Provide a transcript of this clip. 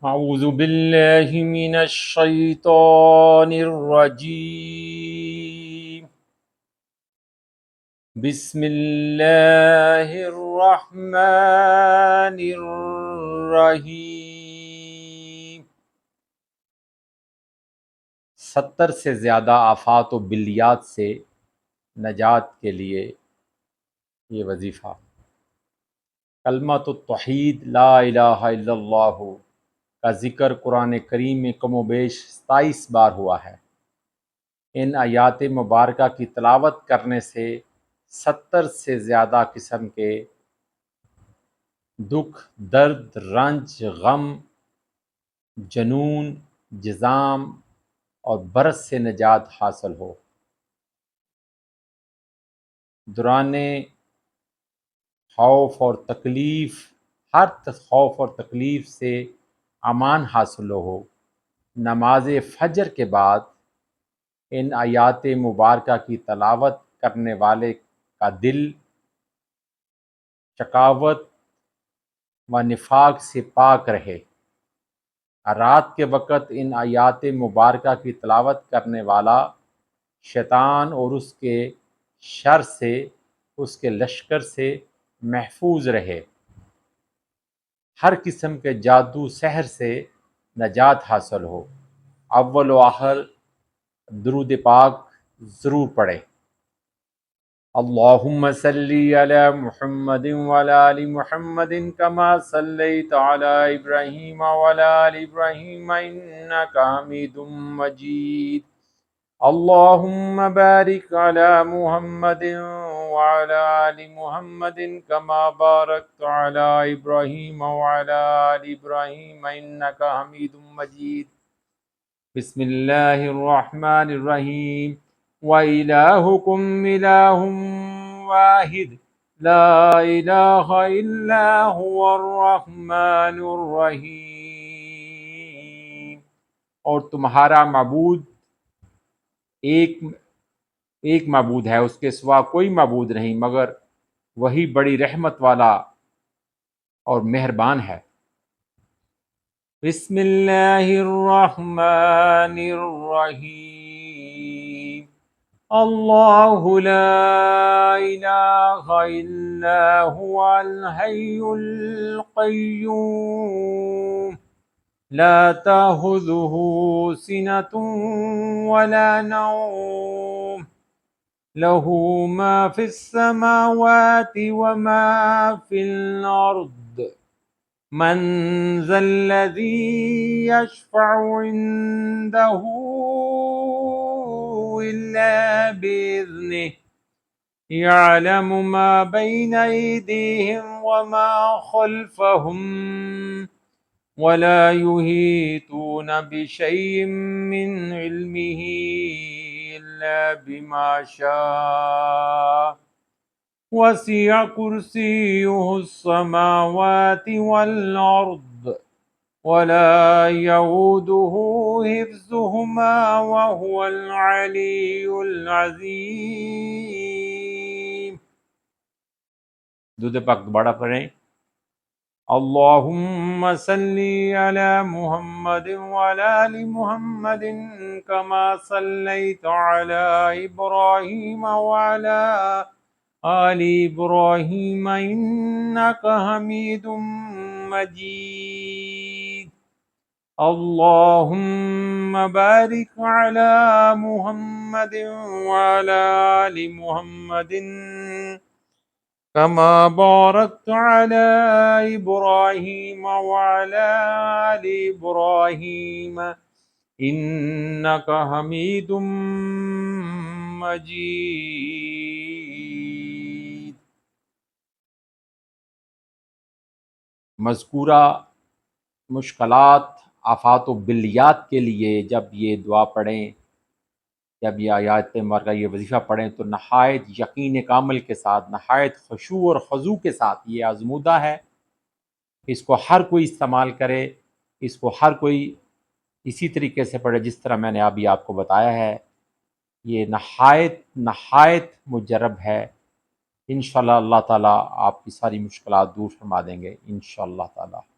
اعوذ باللہ من الشیطان الرجیم بسم اللہ الرحمن الرحیم 70 سے زیادہ آفات و بلیات سے نجات کے لیے یہ وظیفہ کلمۃ التوحید لا الہ الا اللہ کا ذکر قرآن کریم میں کم و بیش 27 بار ہوا ہے۔ ان آیات مبارکہ کی تلاوت کرنے سے 70 سے زیادہ قسم کے دکھ، درد، رنج، غم، جنون، جذام اور برس سے نجات حاصل ہو۔ دوران خوف اور تکلیف، ہر خوف اور تکلیف سے امان حاصل ہو۔ نماز فجر کے بعد ان آیات مبارکہ کی تلاوت کرنے والے کا دل شقاوت و نفاق سے پاک رہے۔ رات کے وقت ان آیات مبارکہ کی تلاوت کرنے والا شیطان اور اس کے شر سے، اس کے لشکر سے محفوظ رہے۔ ہر قسم کے جادو سحر سے نجات حاصل ہو۔ اول و آخر درود پاک ضرور پڑھے۔ اللہم صلی علی محمد وعلی آل محمد کما صلیت علی ابراہیم وعلی آل ابراہیم انک حمید مجید۔ اللہم بارک علی محمد وعلی آل محمد کما بارکت علی ابراہیم وعلی آل ابراہیم انک حمید مجید۔ بسم اللہ الرحمن الرحیم وَإِلَٰهُكُمْ إِلَٰهٌ وَاحِدٌ لَا إِلَٰهَ إِلَّا هُوَ الرَّحْمَٰنُ الرَّحِيمُ۔ اور تمہارا معبود ایک معبود ہے، اس کے سوا کوئی معبود نہیں مگر وہی بڑی رحمت والا اور مہربان ہے۔ بسم اللہ الرحمن الرحیم اللہ لا الہ الا هو الحی القیوم لا تأخذه سنة ولا نوم له ما في السماوات وما في الأرض من ذا الذي يشفع عنده إلا بإذنه يعلم ما بين أيديهم وما خلفهم ولا يحيطون بشيء من علمه إلا بما شاء وسع كرسيه السماوات والأرض ولا يؤوده حفظهما وهو العلي العظيم۔ درود پاک دوبارہ پڑھیں۔ اللہم صلی علی محمد وعلی آل محمد کما صلیت علی ابراہیم وعلی آل ابراہیم انک حمید مجید۔ اللہم بارک علی محمد وعلی آل محمد کما بارکت علی ابراہیم وعلی آل ابراہیم انک حمید مجید۔ مذکورہ مشکلات، آفات و بلیات کے لیے جب یہ دعا پڑھیں، جب یہ آیات مبارکہ یہ وظیفہ پڑھیں تو نہایت یقین کامل کے ساتھ، نہایت خشوع اور خضوع کے ساتھ، یہ آزمودہ ہے، اس کو ہر کوئی استعمال کرے، اس کو ہر کوئی اسی طریقے سے پڑھے جس طرح میں نے ابھی آپ کو بتایا ہے۔ یہ نہایت مجرب ہے۔ انشاءاللہ اللہ تعالیٰ آپ کی ساری مشکلات دور فرما دیں گے انشاءاللہ تعالیٰ۔